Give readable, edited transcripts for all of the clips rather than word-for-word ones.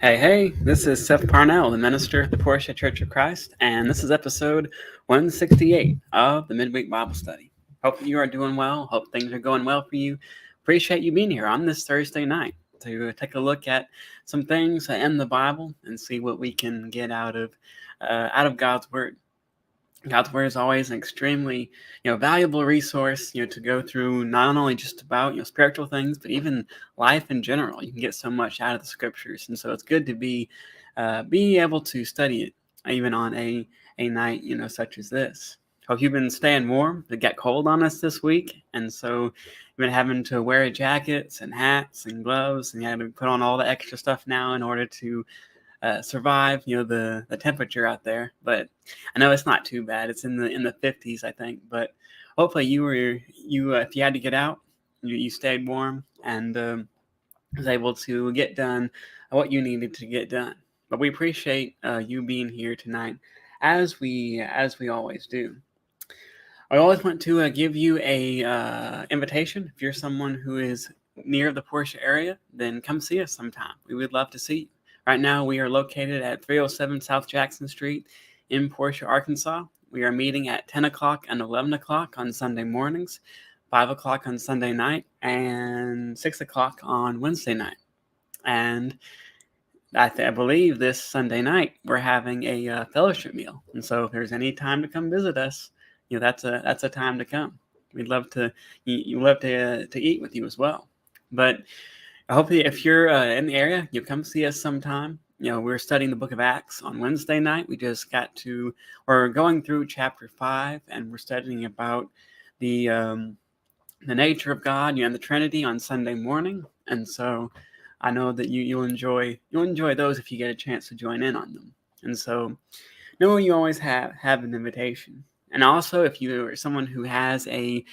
Hey, this is Seth Parnell, the minister of the Portia Church of Christ, and this is episode 168 of the Midweek Bible Study. Hope you are doing well. Hope things are going well for you. Appreciate you being here on this Thursday night to take a look at some things in the Bible and see what we can get out of God's Word. God's Word is always an extremely, valuable resource, to go through not only just about, spiritual things, but even life in general. You can get so much out of the Scriptures, and so it's good to be able to study it even on a night, such as this. Hope you've been staying warm. It got cold on us this week, and so you've been having to wear jackets and hats and gloves, and you had to put on all the extra stuff now in order to survive, the temperature out there. But I know it's not too bad. It's in the 50s, I think. But hopefully if you had to get out, you stayed warm and was able to get done what you needed to get done. But we appreciate you being here tonight, as we always do. I always want to give you a invitation. If you're someone who is near the Portia area, then come see us sometime. We would love to see you. Right now, we are located at 307 South Jackson Street in Portia, Arkansas. We are meeting at 10 o'clock and 11 o'clock on Sunday mornings, 5 o'clock on Sunday night, and 6 o'clock on Wednesday night. And I believe this Sunday night we're having a fellowship meal. And so if there's any time to come visit us, that's a time to come. We'd love to eat with you as well. But I hope if you're in the area, you'll come see us sometime. We're studying the book of Acts on Wednesday night. We're going through chapter 5, and we're studying about the nature of God, and the Trinity on Sunday morning. And so I know that you'll enjoy those if you get a chance to join in on them. And so know you always have an invitation. And also, if you are someone who has any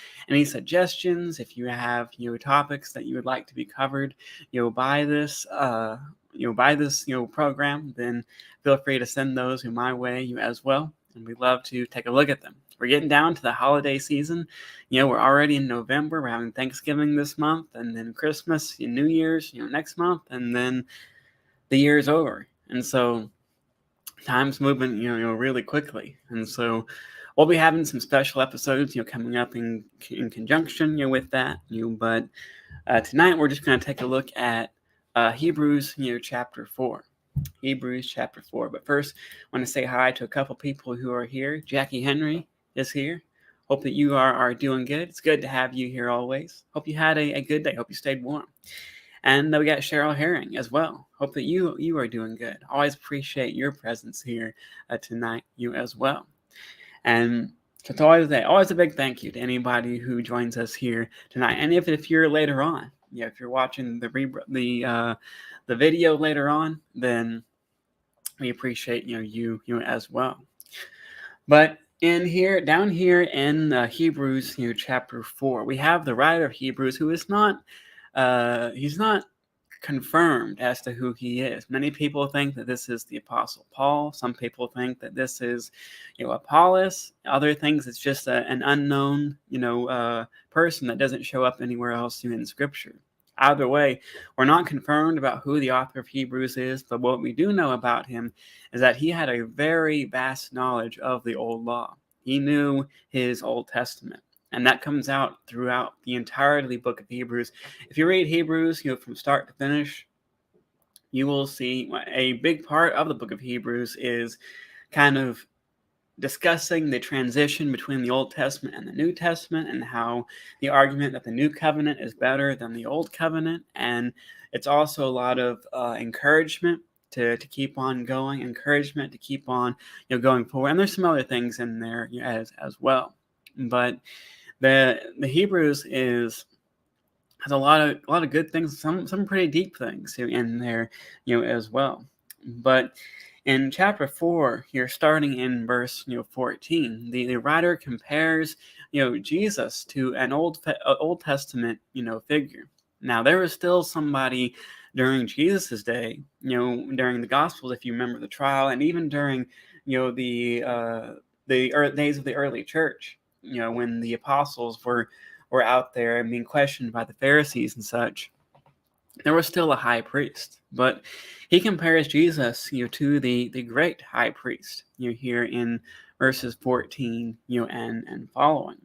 suggestions, if you have topics that you would like to be covered, by this program, then feel free to send those my way as well, and we'd love to take a look at them. We're getting down to the holiday season. We're already in November. We're having Thanksgiving this month, and then Christmas, New Year's, next month, and then the year's over. And so time's moving, really quickly. And so we'll be having some special episodes, coming up in conjunction, with that. But tonight we're just going to take a look at Hebrews, chapter 4. Hebrews chapter 4. But first, I want to say hi to a couple people who are here. Jackie Henry is here. Hope that you are doing good. It's good to have you here always. Hope you had a good day. Hope you stayed warm. And we got Cheryl Herring as well. Hope that you are doing good. Always appreciate your presence here tonight, you as well. And it's always a big thank you to anybody who joins us here tonight. And if you're later on, if you're watching the video later on, then we appreciate you as well. But down here in Hebrews, chapter 4, we have the writer of Hebrews who is not. He's not confirmed as to who he is. Many people think that this is the Apostle Paul. Some people think that this is, Apollos. Other things, it's just an unknown, person that doesn't show up anywhere else in Scripture. Either way, we're not confirmed about who the author of Hebrews is, but what we do know about him is that he had a very vast knowledge of the Old Law. He knew his Old Testament. And that comes out throughout the entirety of the book of Hebrews. If you read Hebrews, from start to finish, you will see a big part of the book of Hebrews is kind of discussing the transition between the Old Testament and the New Testament, and how the argument that the New Covenant is better than the Old Covenant. And it's also a lot of encouragement to keep on going, encouragement to keep on going forward. And there's some other things in there as well. But the Hebrews has a lot of good things, some pretty deep things in there, as well. But in chapter 4, here starting in verse 14, the writer compares Jesus to an Old Testament figure. Now there was still somebody during Jesus's day, during the Gospels, if you remember the trial, and even during the days of the early church. When the apostles were out there and being questioned by the Pharisees and such. there was still a high priest, but he compares Jesus, to the great high priest, here in verses 14, and following.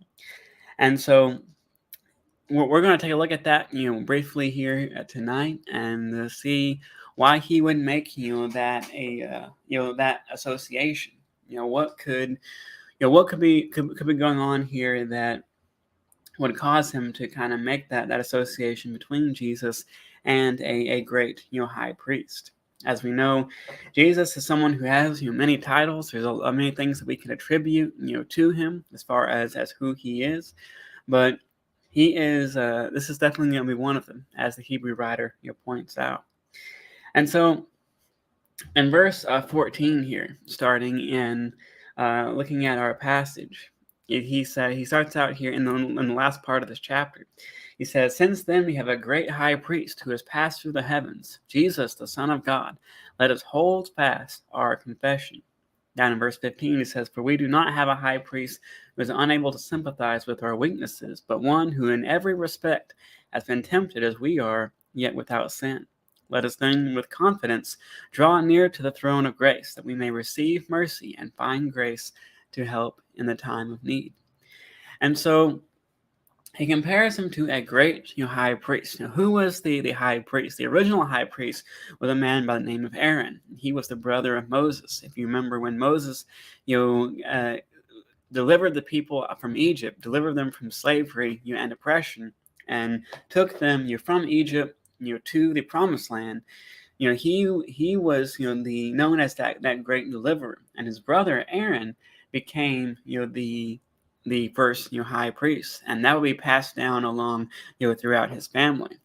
And so we're going to take a look at that, briefly here tonight, and see why he would make, that association. What could be going on here that would cause him to kind of make that association between Jesus and a great, high priest. As we know, Jesus is someone who has, many titles. There's many things that we can attribute, to him as far as who he is, but he is. This is definitely going to be one of them, as the Hebrew writer, points out. And so, in verse 14 here, starting in looking at our passage, he starts out here in the last part of this chapter. He says, "Since then we have a great high priest who has passed through the heavens, Jesus, the Son of God. Let us hold fast our confession." Down in verse 15, he says, "For we do not have a high priest who is unable to sympathize with our weaknesses, but one who in every respect has been tempted as we are, yet without sin. Let us then with confidence draw near to the throne of grace, that we may receive mercy and find grace to help in the time of need." And so he compares him to a great, high priest. Who was the high priest? The original high priest was a man by the name of Aaron. He was the brother of Moses. If you remember, when Moses, delivered the people from Egypt, delivered them from slavery, and oppression, and took them, from Egypt, to the promised land. He was, the known as that great deliverer, and his brother Aaron became, the first, high priest, and that would be passed down along, throughout his family.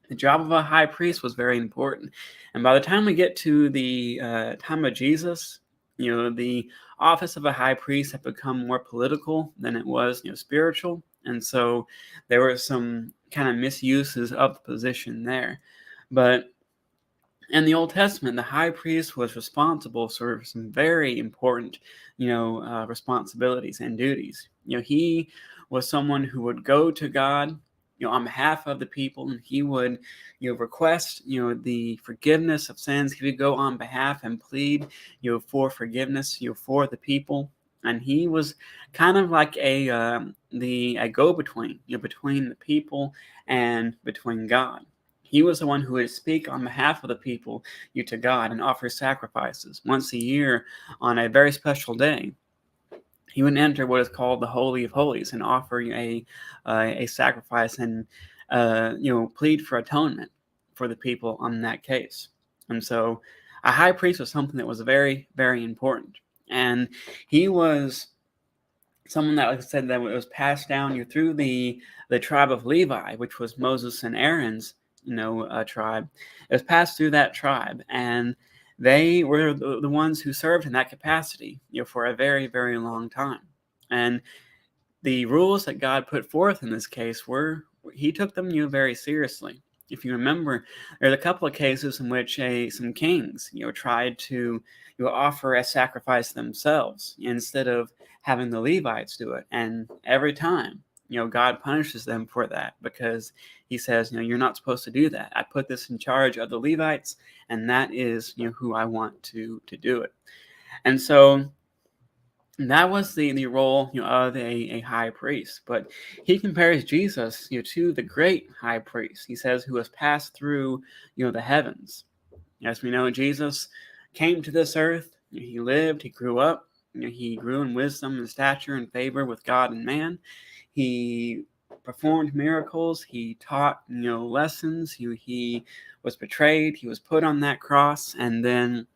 The job of a high priest was very important, and by the time we get to the time of Jesus, the office of a high priest had become more political than it was, spiritual, and so there were some kind of misuses of the position there, but in the Old Testament, the high priest was responsible for some very important, responsibilities and duties. He was someone who would go to God, on behalf of the people, and he would, request, the forgiveness of sins. He would go on behalf and plead, for forgiveness, for the people. And he was kind of like a go-between, between the people and between God. He was the one who would speak on behalf of the people, to God, and offer sacrifices once a year on a very special day. He would enter what is called the Holy of Holies and offer a sacrifice and plead for atonement for the people on that case. And so, a high priest was something that was very, very important, and he was someone that, like I said, that was passed down through the tribe of Levi, which was Moses and Aaron's tribe. It was passed through that tribe, and they were the ones who served in that capacity, for a very, very long time. And the rules that God put forth in this case he took them, very seriously. If you remember, there's a couple of cases in which some kings, tried to offer a sacrifice themselves instead of having the Levites do it. And every time, God punishes them for that, because he says, you're not supposed to do that. I put this in charge of the Levites, and that is, who I want to do it. And so that was the role, of a high priest. But he compares Jesus, to the great high priest. He says, who has passed through, the heavens. As we know, Jesus came to this earth. He lived. He grew up. He grew in wisdom and stature and favor with God and man. He performed miracles. He taught, lessons. He was betrayed. He was put on that cross, and then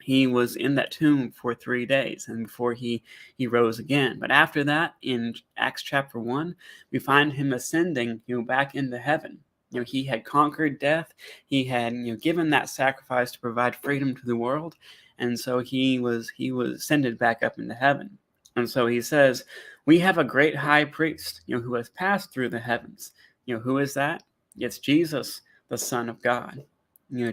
he was in that tomb for 3 days, and before he rose again. But after that, in Acts chapter 1, we find him ascending, back into heaven. He had conquered death. He had, given that sacrifice to provide freedom to the world, and so he was ascended back up into heaven. And so he says, we have a great high priest, who has passed through the heavens. Who is that? It's Jesus, the Son of God.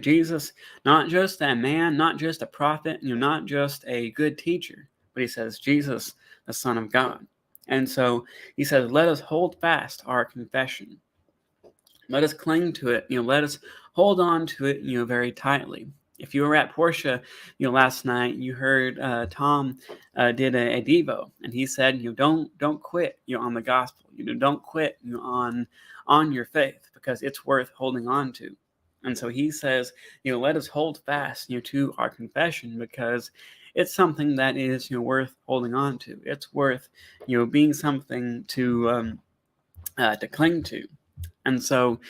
Jesus, not just a man, not just a prophet, not just a good teacher, but he says, Jesus, the Son of God. And so he says, let us hold fast our confession. Let us cling to it. Let us hold on to it, very tightly. If you were at Portia, last night, you heard Tom did a Devo, and he said, don't quit, on the gospel. Don't quit, on your faith, because it's worth holding on to. And so he says, let us hold fast, to our confession, because it's something that is, worth holding on to. It's worth, being something to cling to. And so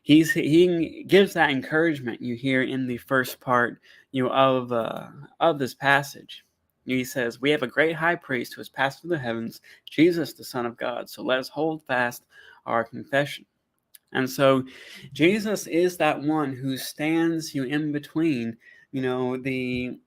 he gives that encouragement you hear in the first part of this passage. He says, "We have a great high priest who has passed through the heavens, Jesus, the Son of God. So let us hold fast our confession." And so Jesus is that one who stands in between, the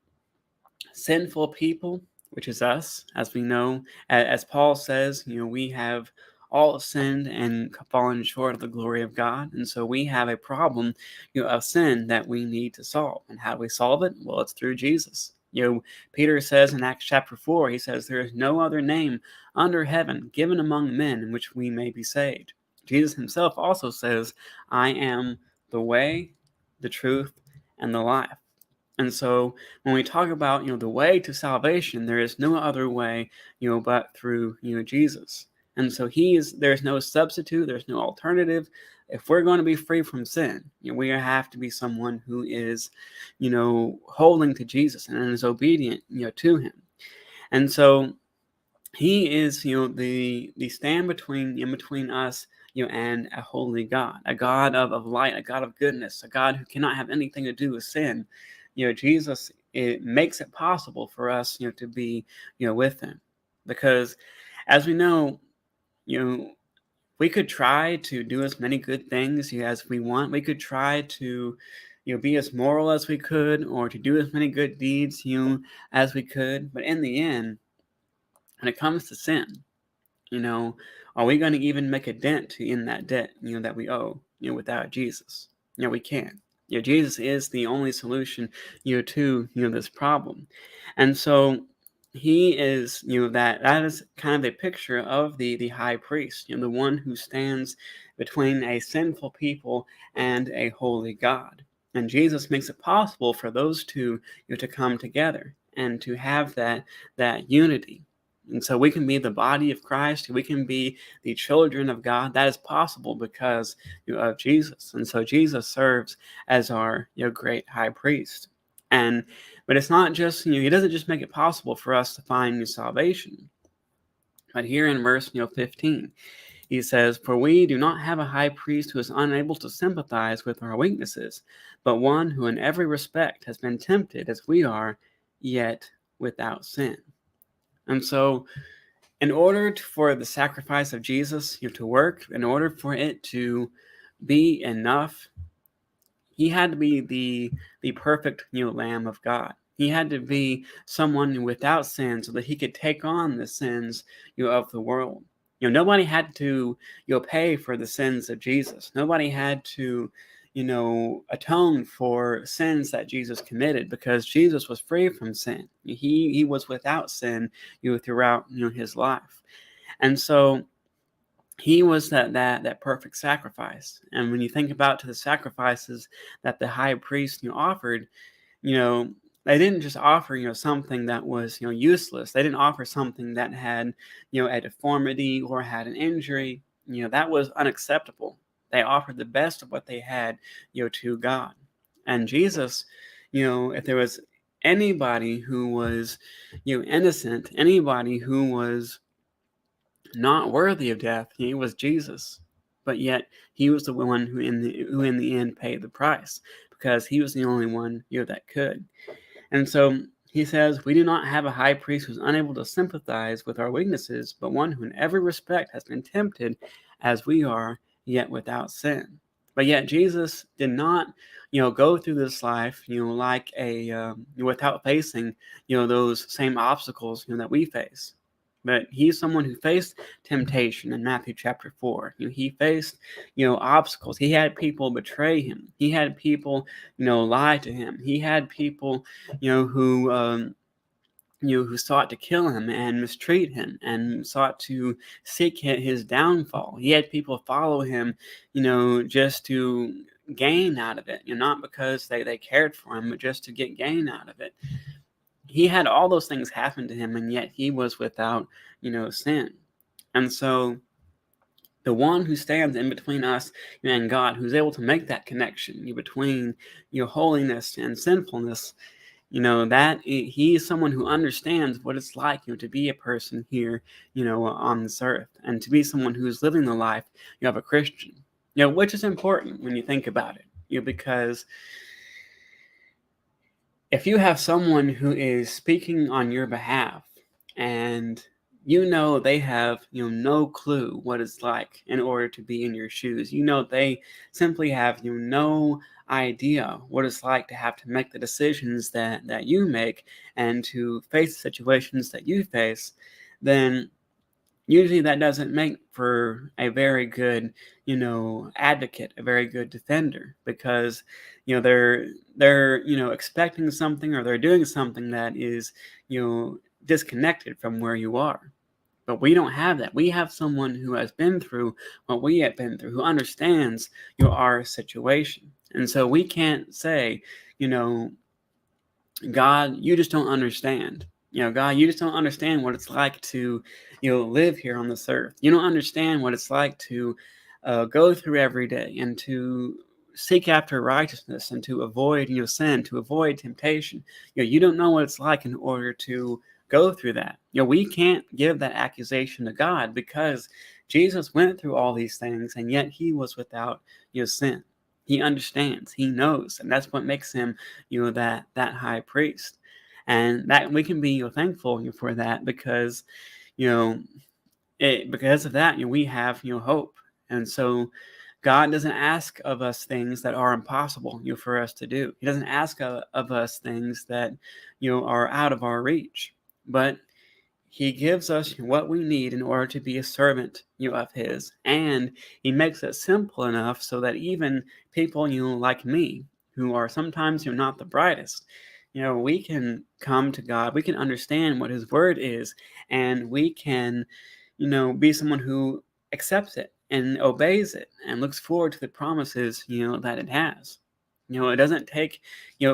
sinful people, which is us, as we know. As Paul says, we have all sinned and fallen short of the glory of God. And so we have a problem, of sin that we need to solve. And how do we solve it? Well, it's through Jesus. Peter says in Acts chapter 4, he says, "There is no other name under heaven given among men in which we may be saved." Jesus himself also says, "I am the way, the truth, and the life." And so when we talk about, the way to salvation, there is no other way, but through, Jesus. And so there's no substitute, there's no alternative. If we're going to be free from sin, we have to be someone who is, holding to Jesus and is obedient, to him. And so he is, the stand in between us, and a holy God, a God of light, a God of goodness, a God who cannot have anything to do with sin. Jesus, it makes it possible for us, to be, with him. Because as we know, we could try to do as many good things as we want. We could try to, be as moral as we could, or to do as many good deeds, as we could. But in the end, when it comes to sin, are we going to even make a dent in that debt, that we owe, without Jesus? We can't. Jesus is the only solution, to, this problem. And so he is, that is kind of a picture of the high priest, the one who stands between a sinful people and a holy God. And Jesus makes it possible for those two, to come together and to have that unity. And so we can be the body of Christ. We can be the children of God. That is possible because of Jesus. And so Jesus serves as our great high priest. But it's not just, he doesn't just make it possible for us to find salvation. But here in verse 15, he says, "For we do not have a high priest who is unable to sympathize with our weaknesses, but one who in every respect has been tempted as we are, yet without sin." And so in order for the sacrifice of Jesus to work, in order for it to be enough, he had to be the perfect Lamb of God. He had to be someone without sin so that he could take on the sins of the world. Nobody had to pay for the sins of Jesus. Nobody had to atone for sins that Jesus committed, because Jesus was free from sin. He was without sin throughout his life. And so he was that perfect sacrifice. And when you think about the sacrifices that the high priest offered, they didn't just offer something that was useless. They didn't offer something that had a deformity or had an injury. That was unacceptable. They offered the best of what they had to God. And Jesus, if there was anybody who was innocent, anybody who was not worthy of death, he was Jesus. But yet he was the one who in the end paid the price, because he was the only one that could. And so he says, "We do not have a high priest who's unable to sympathize with our weaknesses, but one who in every respect has been tempted as we are, yet without sin." But yet Jesus did not, go through this life, like without facing, those same obstacles, that we face. But he's someone who faced temptation in Matthew chapter 4. He faced, obstacles. He had people betray him. He had people, lie to him. He had people, who who sought to kill him and mistreat him and sought to seek his downfall. He had people follow him, just to gain out of it, not because they cared for him, but just to get gain out of it. He had all those things happen to him, and yet he was without, sin. And so the one who stands in between us and God, who's able to make that connection between holiness and sinfulness, that he is someone who understands what it's like, to be a person here, on this earth, and to be someone who's living the life of a Christian, which is important when you think about it, because if you have someone who is speaking on your behalf and they have no clue what it's like in order to be in your shoes, they simply have no idea what it's like to have to make the decisions that you make and to face the situations that you face, then usually that doesn't make for a very good, advocate, a very good defender, because, they're expecting something, or they're doing something that is, disconnected from where you are. But we don't have that. We have someone who has been through what we have been through, who understands our situation. And so we can't say, God, you just don't understand. God, you just don't understand what it's like to, live here on this earth. You don't understand what it's like to go through every day and to seek after righteousness and to avoid, sin, to avoid temptation. You don't know what it's like in order to go through that. We can't give that accusation to God, because Jesus went through all these things, and yet he was without, sin. He understands, he knows, and that's what makes him, that high priest. And that we can be thankful for that, because because of that, we have hope. And so God doesn't ask of us things that are impossible for us to do. He doesn't ask of us things that are out of our reach, but he gives us what we need in order to be a servant of his, and he makes it simple enough so that even people like me, who are sometimes not the brightest, we can come to God, we can understand what his word is, and we can be someone who accepts it and obeys it and looks forward to the promises that it has. It doesn't take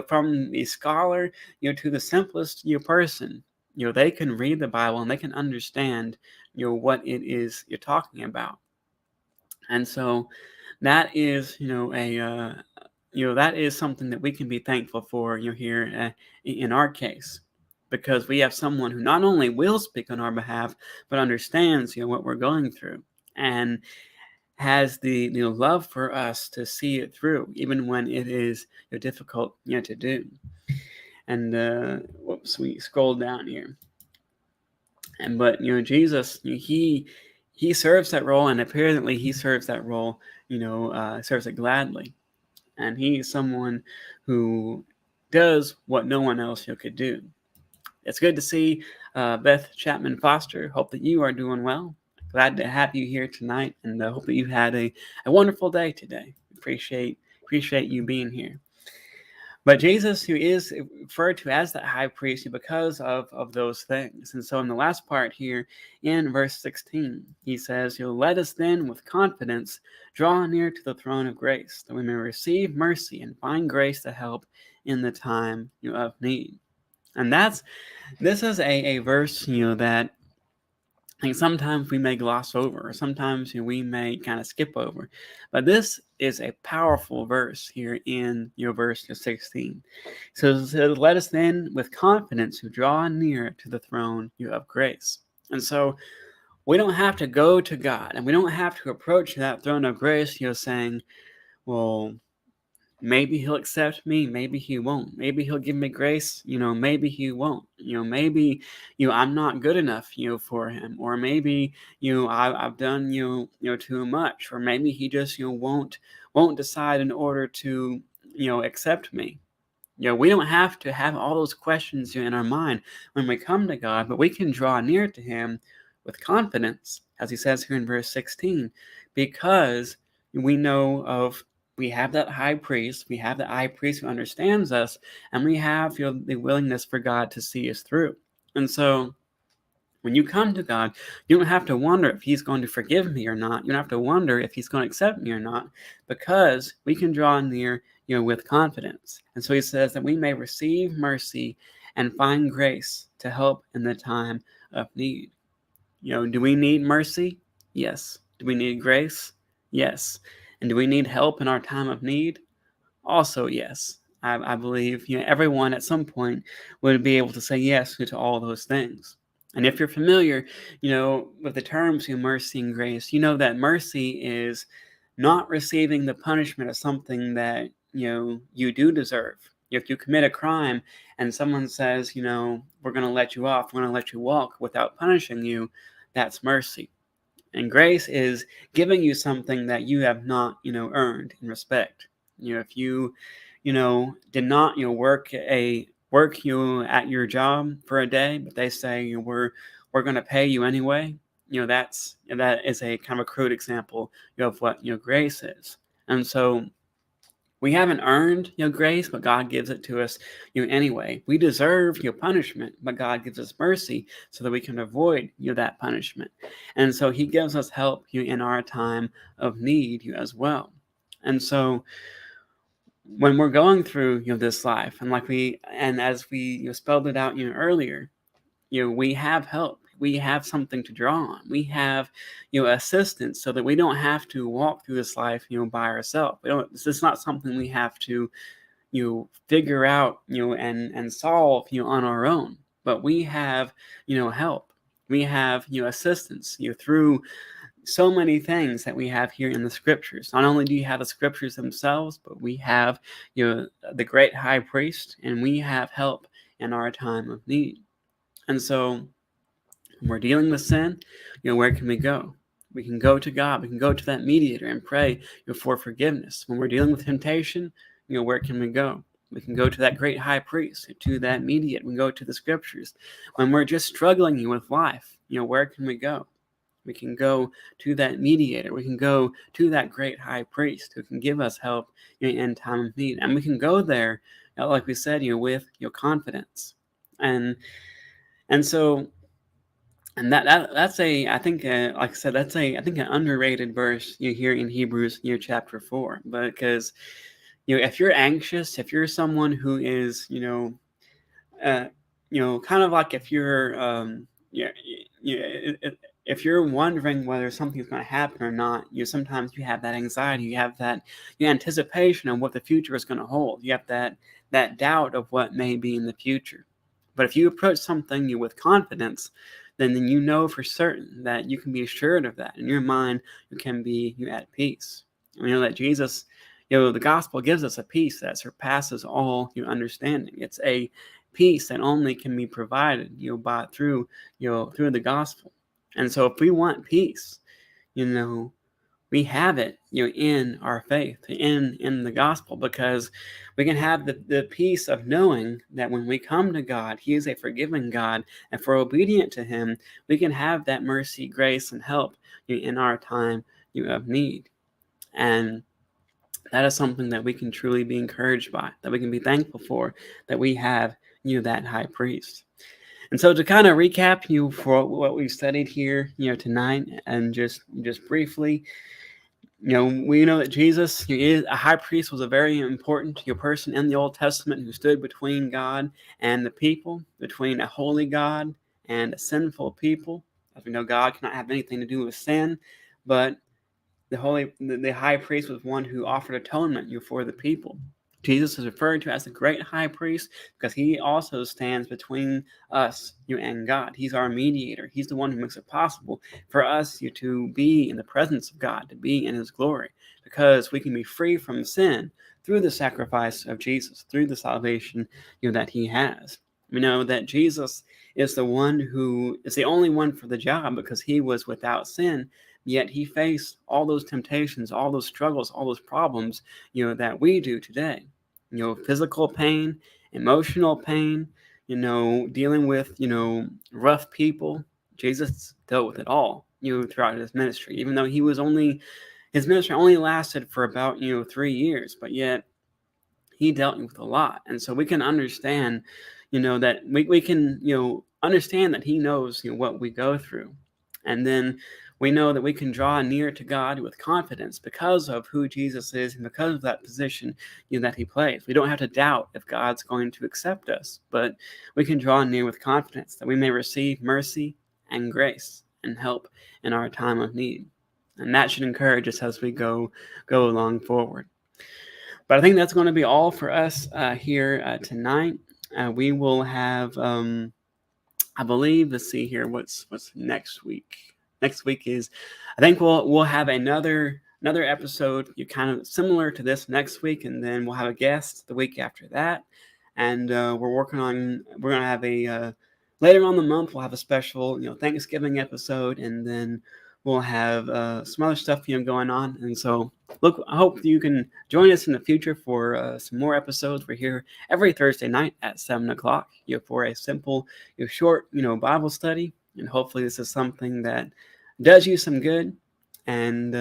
from the scholar to the simplest person. They can read the Bible and they can understand what it is you're talking about. And so that is that is something that we can be thankful for here in our case, because we have someone who not only will speak on our behalf, but understands what we're going through, and has the love for us to see it through, even when it is difficult to do. And whoops, we scroll down here. But Jesus, he serves that role, and apparently he serves that role, serves it gladly, and he is someone who does what no one else could do. It's good to see Beth Chapman Foster. Hope that you are doing well. Glad to have you here tonight, and hope that you had a wonderful day today. Appreciate you being here. But Jesus, who is referred to as the high priest because of those things. And so in the last part here in verse 16, he says, let us then with confidence draw near to the throne of grace, that we may receive mercy and find grace to help in the time of need. And this is a verse, that I think sometimes we may gloss over, or sometimes we may kind of skip over. But this is a powerful verse here in verse 16. So it says, let us then with confidence who draw near to the throne of grace. And so we don't have to go to God, and we don't have to approach that throne of grace, saying, well, maybe he'll accept me, maybe he won't. Maybe he'll give me grace, maybe he won't. Maybe, I'm not good enough, for him. Or maybe, I've done, too much. Or maybe he just, won't decide in order to, accept me. We don't have to have all those questions in our mind when we come to God, but we can draw near to him with confidence, as he says here in verse 16, because we have that high priest, we have the high priest who understands us, and we have the willingness for God to see us through. And so when you come to God, you don't have to wonder if he's going to forgive me or not. You don't have to wonder if he's going to accept me or not, because we can draw near, with confidence. And so he says that we may receive mercy and find grace to help in the time of need. Do we need mercy? Yes. Do we need grace? Yes. And do we need help in our time of need? Also, yes. I believe everyone at some point would be able to say yes to all those things. And if you're familiar, with the terms mercy and grace, you know that mercy is not receiving the punishment of something that you do deserve. If you commit a crime and someone says, we're going to let you off, we're going to let you walk without punishing you, that's mercy. And grace is giving you something that you have not, earned in respect. If you, did not, work at your job for a day, but they say we're going to pay you anyway. That is a kind of a crude example of what grace is. And so we haven't earned grace, but God gives it to us anyway. We deserve punishment, but God gives us mercy so that we can avoid that punishment. And so he gives us help in our time of need as well. And so when we're going through this life, and as we spelled it out earlier, we have help. We have something to draw on. We have, assistance, so that we don't have to walk through this life, by ourselves. This is not something we have to, figure out, and solve, on our own. But we have, help. We have, assistance, through so many things that we have here in the scriptures. Not only do you have the scriptures themselves, but we have, the great high priest, and we have help in our time of need. And so when we're dealing with sin, where can we go? We can go to God. We can go to that mediator and pray for forgiveness. When we're dealing with temptation, where can we go? We can go to that great high priest, to that mediator. We can go to the scriptures. When we're just struggling with life, where can we go? We can go to that mediator. We can go to that great high priest who can give us help in time of need. And we can go there, like we said, with confidence. And so, and that's I think, like I said, that's I think an underrated verse here in Hebrews, chapter 4, because if you're anxious, if you're someone who is kind of like if you're if you're wondering whether something's going to happen or not, sometimes you have that anxiety, you have that anticipation of what the future is going to hold, you have that doubt of what may be in the future. But if you approach something with confidence, then you know for certain that you can be assured of that. In your mind, you can be at peace. And we know that Jesus, the gospel gives us a peace that surpasses all your understanding. It's a peace that only can be provided, through the gospel. And so if we want peace, we have it, in our faith, in the gospel, because we can have the peace of knowing that when we come to God, he is a forgiving God, and if we're obedient to him, we can have that mercy, grace, and help in our time of need. And that is something that we can truly be encouraged by, that we can be thankful for, that we have, that high priest. And so to kind of recap for what we've studied here, tonight, and just briefly, we know that Jesus, a high priest, was a very important person in the Old Testament who stood between God and the people, between a holy God and a sinful people. As we know, God cannot have anything to do with sin, but the high priest was one who offered atonement for the people. Jesus is referred to as the great high priest because he also stands between us and God. He's our mediator. He's the one who makes it possible for us to be in the presence of God, to be in his glory, because we can be free from sin through the sacrifice of Jesus, through the salvation that he has. We know that Jesus is the one who is the only one for the job because he was without sin, yet he faced all those temptations, all those struggles, all those problems, that we do today. Physical pain, emotional pain, dealing with, rough people. Jesus dealt with it all, throughout his ministry, even though his ministry only lasted for about, 3 years, but yet he dealt with a lot. And so we can understand, that we can, understand that He knows what we go through. And then we know that we can draw near to God with confidence because of who Jesus is and because of that position that He plays. We don't have to doubt if God's going to accept us, but we can draw near with confidence that we may receive mercy and grace and help in our time of need. And that should encourage us as we go along forward. But I think that's going to be all for us here tonight. We will have, I believe, let's see here, what's next week. Next week is, I think we'll have another episode kind of similar to this next week, and then we'll have a guest the week after that. And we're going to have a later on the month, we'll have a special Thanksgiving episode, and then we'll have some other stuff going on. And so look, I hope you can join us in the future for some more episodes. We're here every Thursday night at 7 o'clock for a simple, short, Bible study. And hopefully this is something that does you some good and,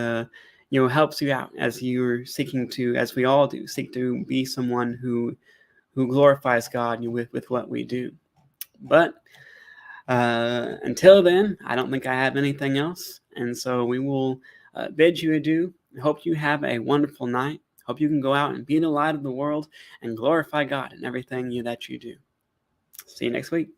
helps you out as you're seeking to, as we all do, seek to be someone who glorifies God with what we do. But until then, I don't think I have anything else. And so we will bid you adieu. I hope you have a wonderful night. Hope you can go out and be the light of the world and glorify God in everything that you do. See you next week.